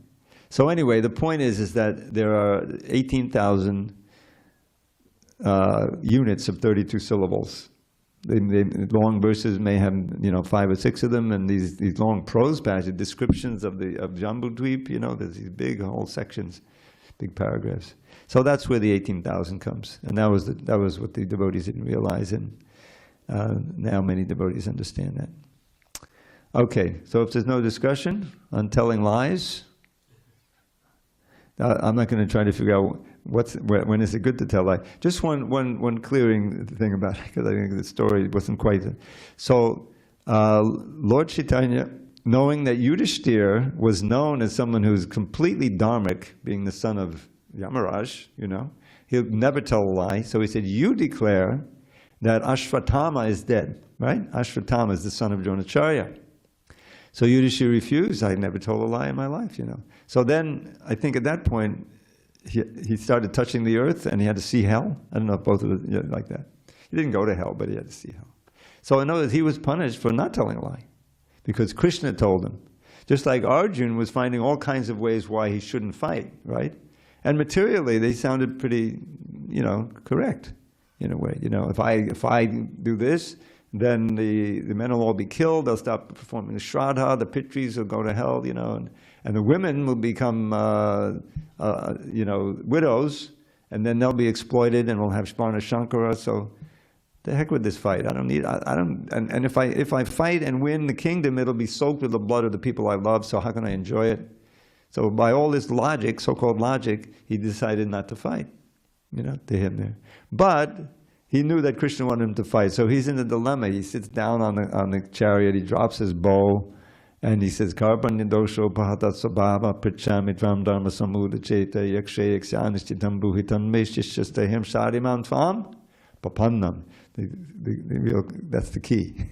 Speaker 1: So anyway, the point is that there are 18,000 units of 32 syllables. Long verses may have 5 or 6 of them, and these long prose passages, descriptions of Jambudweep. There's these big whole sections, big paragraphs. So that's where the 18,000 comes, and that was what the devotees didn't realize, and now many devotees understand that. Okay, so if there's no discussion on telling lies, I'm not going to try to figure out when is it good to tell lies. Just one clearing thing about it, because I think the story wasn't quite. So Lord Chaitanya, knowing that Yudhishthira was known as someone who's completely dharmic, being the son of Yamaraj, he'll never tell a lie. So he said, you declare that Ashvatthama is dead, right? Ashvatthama is the son of Dronacharya. So Yudhishthira refused. I never told a lie in my life, So then, I think at that point, he started touching the earth, and he had to see hell. I don't know if both of them like that. He didn't go to hell, but he had to see hell. So I know that he was punished for not telling a lie, because Krishna told him. Just like Arjuna was finding all kinds of ways why he shouldn't fight, right? And materially, they sounded pretty, correct in a way. If I do this, then the men will all be killed. They'll stop performing the shraddha. The pitris will go to hell. And the women will become, widows, and then they'll be exploited, and we'll have Sparna Shankara. So, the heck with this fight. And if I fight and win the kingdom, it'll be soaked with the blood of the people I love. So how can I enjoy it? So by all this logic, so-called logic, he decided not to fight. To him there, but he knew that Krishna wanted him to fight. So he's in a dilemma. He sits down on the chariot. He drops his bow. And he says, Karpanyadosho pahatat sabhava prichami tvam dharma samuda cheta yakshe yaksyanishchitam buhitam meshishastahim sharimam tvam papannam. That's the key.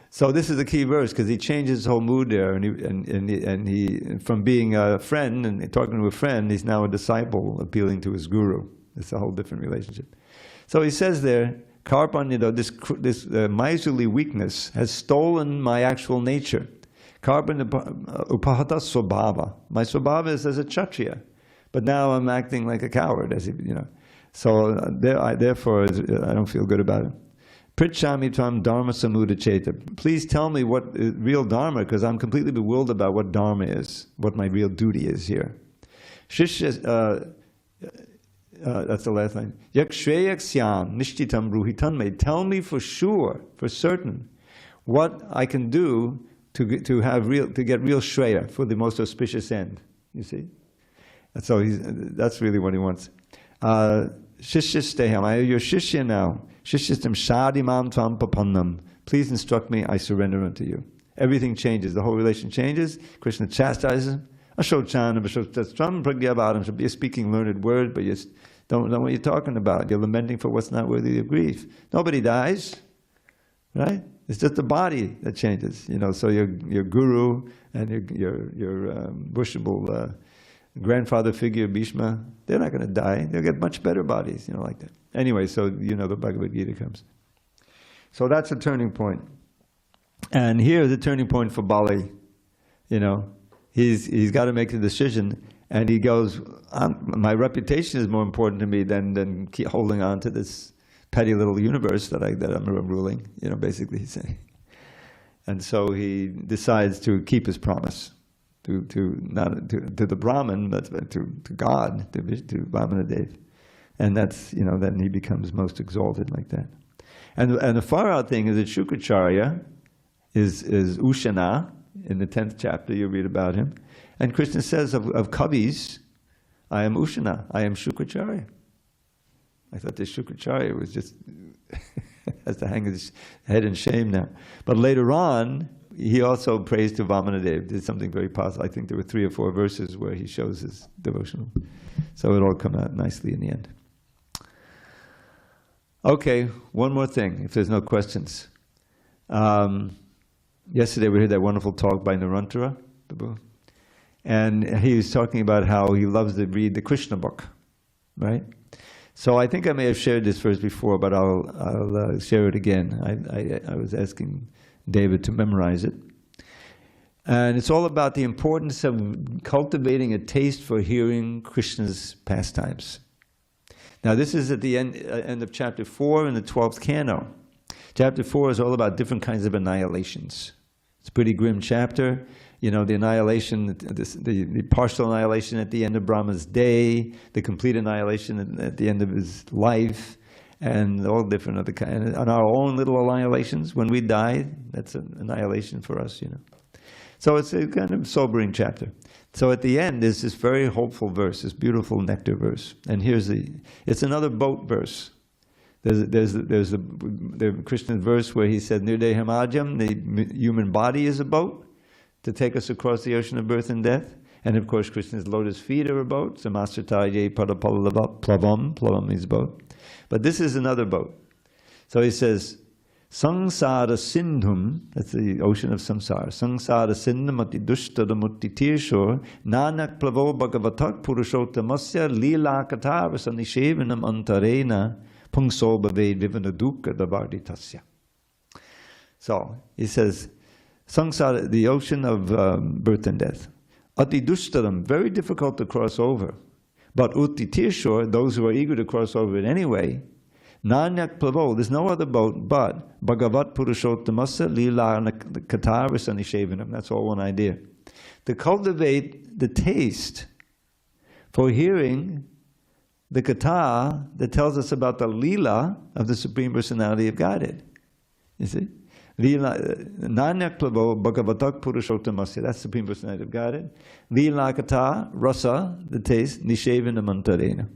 Speaker 1: So this is the key verse, because he changes his whole mood there, and he from being a friend and talking to a friend, he's now a disciple appealing to his guru. It's a whole different relationship. So he says there, Karpanyado, this miserly weakness has stolen my actual nature. Upahata swabhava. My swabhava is as a kshatriya, but now I'm acting like a coward, So therefore, I don't feel good about it. Prichami tvam dharma samuda cheta. Please tell me what is real dharma, because I'm completely bewildered about what dharma is, what my real duty is here. Shishya, that's the last line. Yakshreyaksyan nishtitam bruhitanme. Tell me for sure, for certain, what I can do to get real shreya, for the most auspicious end. You see, and so that's really what he wants. Shishyasteham, I am your Shishya now. Shishyastam Shadimam Tvam Papannam. Please instruct me, I surrender unto you. Everything changes, the whole relation changes. Krishna chastises him. Ashochanam, Ashochanam, Pragyabharam. Should be a speaking learned word, but you don't know what you're talking about. You're lamenting for what's not worthy of grief. Nobody dies, right? It's just the body that changes, you know. So your guru and your worshipable grandfather figure, Bhishma, they're not going to die. They'll get much better bodies, you know, like that. Anyway, so you know the Bhagavad Gita comes. So that's a turning point. And here's a turning point for Bali. You know, he's got to make a decision, and he goes, my reputation is more important to me than keep holding on to this petty little universe that I'm ruling, you know, basically he's saying. And so he decides to keep his promise to the Brahman, but to God, to Vāmanadeva. And that's, you know, then he becomes most exalted like that. And the far out thing is that Shukracharya is Ushana. In the 10th chapter you read about him. And Krishna says of Kavis, I am Ushana, I am Shukracharya. I thought this Shukracharya was just has to hang his head in shame now. But later on, he also prays to Vāmanadeva. Did something very positive. I think there were 3 or 4 verses where he shows his devotional. So it all come out nicely in the end. Okay, one more thing, if there's no questions. Yesterday we heard that wonderful talk by Narantara, and he was talking about how he loves to read the Krishna book, right? So I think I may have shared this verse before, but I'll share it again. I was asking David to memorize it. And it's all about the importance of cultivating a taste for hearing Krishna's pastimes. Now this is at the end of chapter 4 in the 12th canto. Chapter 4 is all about different kinds of annihilations. It's a pretty grim chapter. You know, the annihilation, the partial annihilation at the end of Brahma's day, the complete annihilation at the end of his life, and all different other kinds. And our own little annihilations, when we die, that's an annihilation for us, you know. So it's a kind of sobering chapter. So at the end is this very hopeful verse, this beautiful nectar verse. And here's it's another boat verse. There's the Krishna's verse where he said, Nirdeham Ajam, the human body is a boat to take us across the ocean of birth and death. And of course, Krishna's lotus feet are a boat. Samasrataye Padapallavam, Plavam means boat. But this is another boat. So he says, Sangsara Sindhum, that's the ocean of samsara. Sangsara Sindhum ati dushtadamutti tirshor, nanak plavo bhagavatak purushottamasya lila katavasa nishevanam antarena pungso bhaved vivanadukkha davarditasya. So he says, Sangsara, the ocean of birth and death. Ati dushtaram, very difficult to cross over. But utti tirshor, those who are eager to cross over it anyway, nanyak plavo, there's no other boat but Bhagavat Purushottamasya Lila Kataras Anishevanam. That's all one idea. To cultivate the taste for hearing the kata that tells us about the lila of the Supreme Personality of Godhead. You see? Nanyak plavo Bhagavatak Purushottamasya, that's the Supreme Personality of Godhead. Lila kata, rasa, the taste, nishevanam antarena.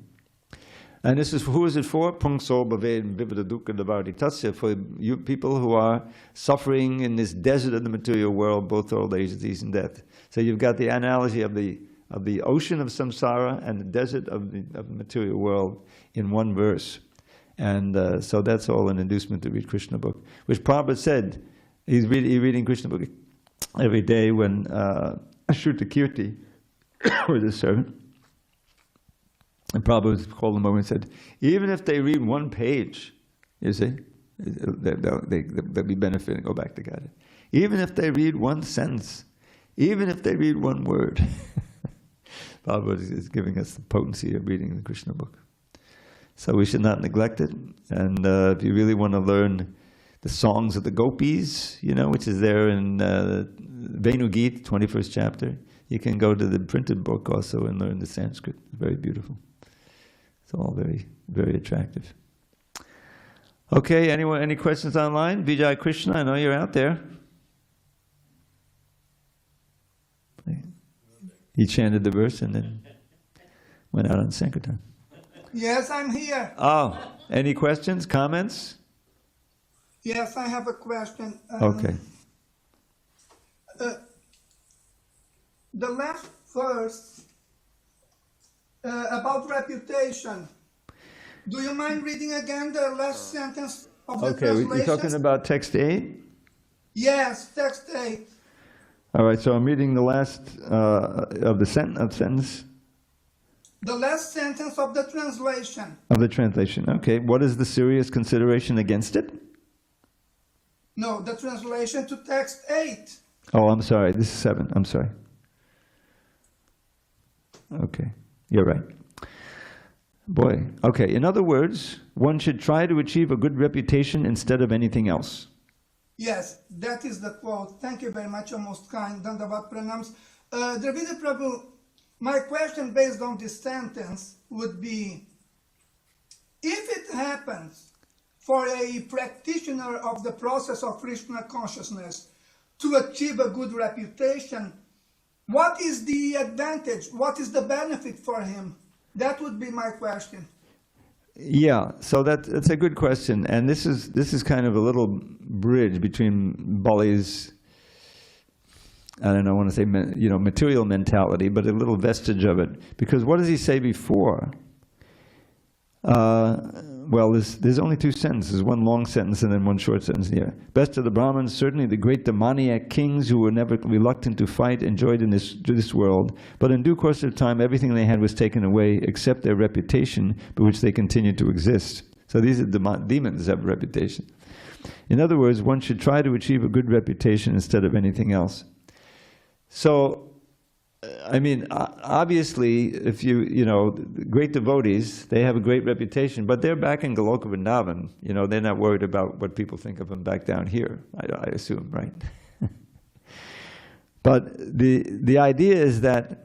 Speaker 1: And this is, who is it for? Pungso bhaved vivada dukkha davarditasya, for you people who are suffering in this desert of the material world, both old age, disease, and death. So you've got the analogy of the ocean of samsara and the desert of the material world in one verse. And so that's all an inducement to read Krishna book, which Prabhupada said he's reading Krishna book every day when Ashruta Kirti was a servant. And Prabhupada called him over and said, even if they read one page, you see, they'll be benefiting, go back to God. Even if they read one sentence, even if they read one word. Prabhupada is giving us the potency of reading the Krishna book. So we should not neglect it. And if you really want to learn the songs of the gopis, you know, which is there in Venu Gita, 21st chapter, you can go to the printed book also and learn the Sanskrit. Very beautiful. It's all very, very attractive. Okay, anyone, any questions online? Vijay Krishna, I know you're out there. He chanted the verse and then went out on Sankirtan.
Speaker 2: Yes, I'm here.
Speaker 1: Oh, any questions, comments?
Speaker 2: Yes, I have a question.
Speaker 1: Okay.
Speaker 2: The last verse about reputation. Do you mind reading again the last sentence of the
Speaker 1: Okay,
Speaker 2: translation?
Speaker 1: you're talking about text 8?
Speaker 2: Yes, text 8.
Speaker 1: All right, so I'm reading the last of the sentence.
Speaker 2: The last sentence of the translation.
Speaker 1: Of the translation. Okay, what is the serious consideration against it?
Speaker 2: No, the translation to text 8.
Speaker 1: Oh, I'm sorry, this is 7, I'm sorry. Okay, you're right. Boy, okay, in other words, one should try to achieve a good reputation instead of anything else.
Speaker 2: Yes, that is the quote. Thank you very much, your most kind. Dandavat pranams. Dravida Prabhu, my question based on this sentence would be, if it happens for a practitioner of the process of Krishna consciousness to achieve a good reputation, what is the advantage? What is the benefit for him? That would be my question.
Speaker 1: Yeah, so that's a good question, and this is kind of a little bridge between Bali's, I don't know, I want to say, material mentality, but a little vestige of it. Because what does he say before? Well, there's only 2 sentences, one long sentence and then one short sentence here. Best of the Brahmins, certainly the great demoniac kings who were never reluctant to fight, enjoyed in this world. But in due course of time, everything they had was taken away except their reputation, by which they continued to exist. So these are demons have reputation. In other words, one should try to achieve a good reputation instead of anything else. So, I mean, obviously, if great devotees, they have a great reputation, but they're back in Goloka Vrindavan. They're not worried about what people think of them back down here, I assume, right? But the idea is that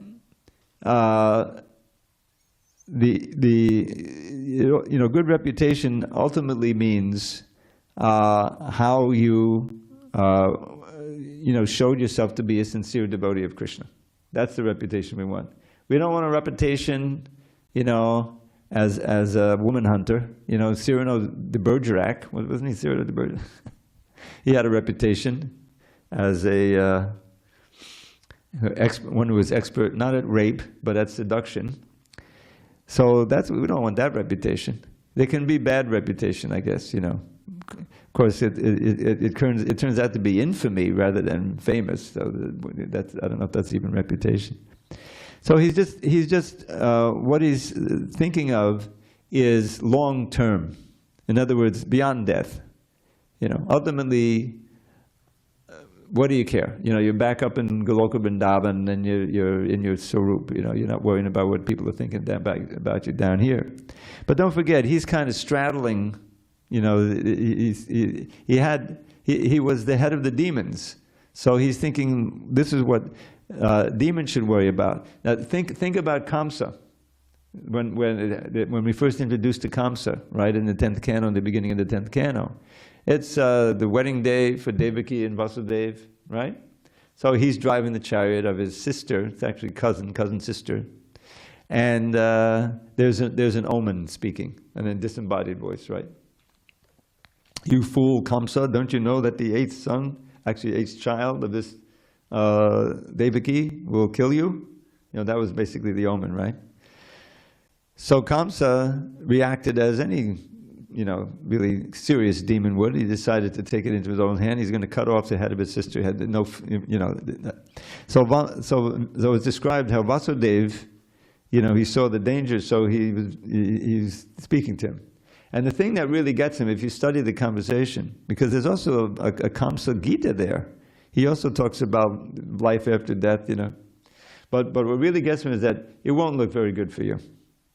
Speaker 1: good reputation ultimately means how you showed yourself to be a sincere devotee of Krishna. That's the reputation we want. We don't want a reputation, as a woman hunter. Cyrano de Bergerac, wasn't he Cyrano de Bergerac? He had a reputation as one who was expert not at rape but at seduction. So we don't want that reputation. There can be bad reputation, I guess. Of course, it turns out to be infamy rather than famous. So I don't know if that's even reputation. So he's just what he's thinking of is long term. In other words, beyond death. Ultimately, what do you care? You're back up in Goloka Vrindavan and you're in your Swarup. You're not worrying about what people are thinking about you down here. But don't forget, he's kind of straddling. He was the head of the demons, so he's thinking this is what demons should worry about. Now think about Kamsa, when we first introduced to Kamsa, right, in the 10th canto, in the beginning of the 10th canto. It's the wedding day for Devaki and Vasudeva, right? So he's driving the chariot of his sister. It's actually cousin sister, and there's an omen speaking, and a disembodied voice, right? You fool, Kamsa, don't you know that the 8th son, actually 8th child of this Devaki will kill you? That was basically the omen, right? So Kamsa reacted as any, really serious demon would. He decided to take it into his own hand. He's going to cut off the head of his sister. He had no, So it's described how Vasudeva, he saw the danger, so he's speaking to him. And the thing that really gets him, if you study the conversation, because there's also a Kamsa Gita there. He also talks about life after death, But what really gets him is that it won't look very good for you.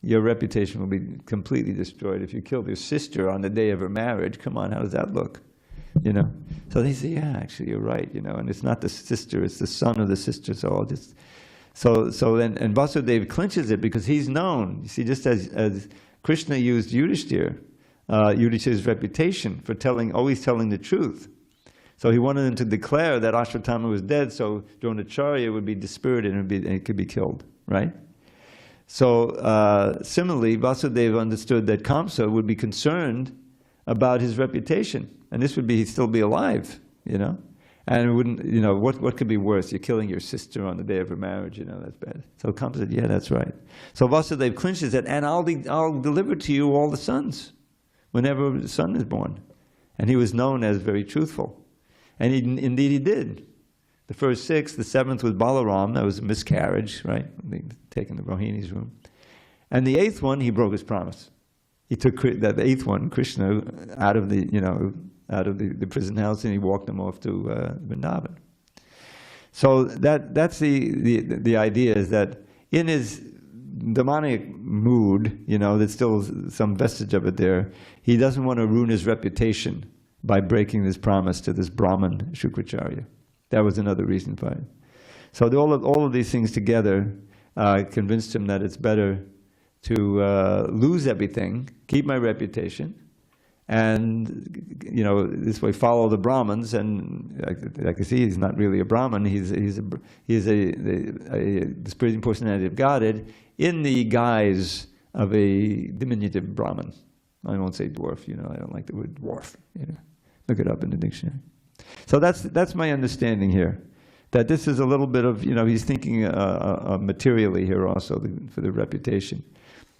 Speaker 1: Your reputation will be completely destroyed. If you killed your sister on the day of her marriage, come on, how does that look? So they say, yeah, actually, you're right, and it's not the sister, it's the son of the sister. So then Vasudeva clinches it because he's known. You see, just as Krishna used Yudhishthira's reputation for always telling the truth. So he wanted him to declare that Ashwatthama was dead, so Dronacharya would be dispirited and it could be killed, right? So similarly, Vasudeva understood that Kamsa would be concerned about his reputation, and this would be, he'd still be alive, you know? And it wouldn't, you know, what could be worse? You're killing your sister on the day of her marriage, you know, that's bad. So Kamsa said, yeah, that's right. So Vasudeva clinches it, and I'll deliver to you all the sons whenever the son is born. And he was known as very truthful. And indeed he did. The first 6, the 7th was Balaram, that was a miscarriage, right? Taking the Rohini's room. And the 8th one, he broke his promise. He took that 8th one, Krishna, out of the, you know, out of the prison house, and he walked them off to Vrindavan. So that's the idea, is that in his demonic mood, you know, there's still some vestige of it there. He doesn't want to ruin his reputation by breaking this promise to this Brahman Shukracharya. That was another reason for it. So all of these things together convinced him that it's better to lose everything, keep my reputation, and, you know, this way follow the Brahmins. And I can see he's not really a Brahmin. He's the Supreme Personality of Godhead in the guise of a diminutive Brahmin. I won't say dwarf. You know, I don't like the word dwarf. You know, look it up in the dictionary. So that's my understanding here. That this is a little bit of, you know, he's thinking materially here also for the reputation,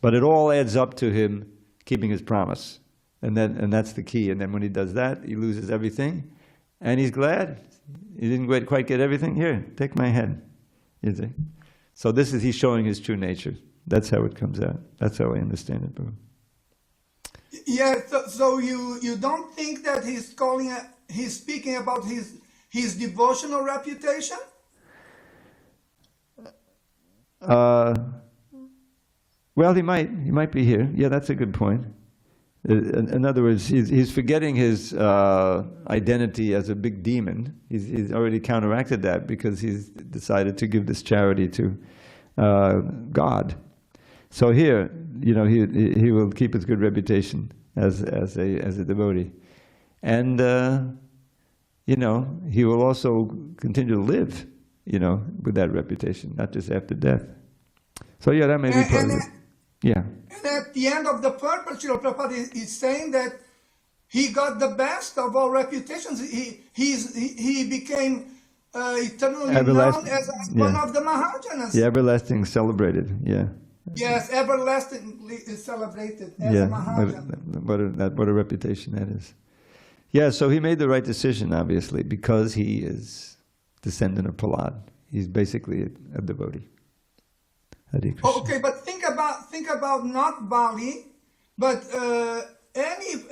Speaker 1: but it all adds up to him keeping his promise. And that's the key. And then when he does that, he loses everything, and he's glad. He didn't quite get everything. Here, take my head. You see? So he's showing his true nature. That's how it comes out. That's how I understand it, bro.
Speaker 2: Yeah. So you don't think that he's speaking about his devotional reputation?
Speaker 1: Well, he might be here. Yeah, that's a good point. In other words, he's forgetting his identity as a big demon. He's already counteracted that because he's decided to give this charity to God. So here, you know, he will keep his good reputation as a devotee, and you know, he will also continue to live, you know, with that reputation, not just after death. So yeah, that may be part of it. Yeah.
Speaker 2: And at the end of the purpose, Srila Prabhupada is saying that he got the best of all reputations. He became eternally known as one of the mahājanas.
Speaker 1: Yeah, everlasting celebrated. Yeah.
Speaker 2: Yes, everlastingly is celebrated as a mahājana.
Speaker 1: What a reputation that is. Yeah, so he made the right decision, obviously, because he is descendant of Prahlad. He's basically a devotee.
Speaker 2: Okay, but think about not Bali, but any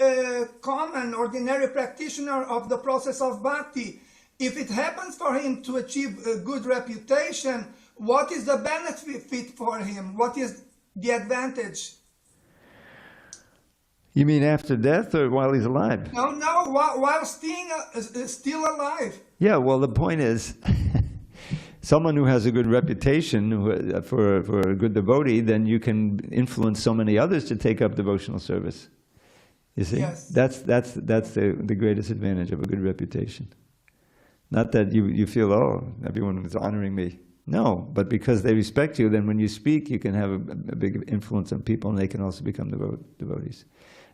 Speaker 2: common, ordinary practitioner of the process of bhakti. If it happens for him to achieve a good reputation, what is the benefit for him? What is the advantage?
Speaker 1: You mean after death or while he's alive?
Speaker 2: No, while still alive.
Speaker 1: Yeah, well, the point is, someone who has a good reputation for a good devotee, then you can influence so many others to take up devotional service. You see?
Speaker 2: Yes.
Speaker 1: That's the greatest advantage of a good reputation. Not that you feel, oh, everyone is honoring me. No, but because they respect you, then when you speak, you can have a big influence on people, and they can also become devotees.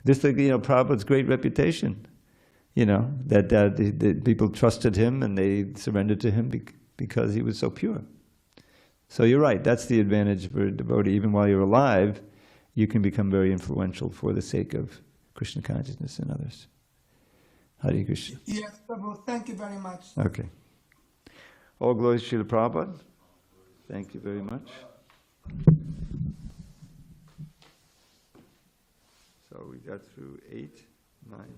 Speaker 1: This, you know, Prabhupada's great reputation, you know, that the people trusted him and they surrendered to him because he was so pure. So you're right, that's the advantage for a devotee. Even while you're alive, you can become very influential for the sake of Krishna consciousness and others. Hare Krishna.
Speaker 2: Yes, Prabhu, thank you very much.
Speaker 1: Okay. All glory to Srila Prabhupada. Thank you very much. So we got through 8, 9.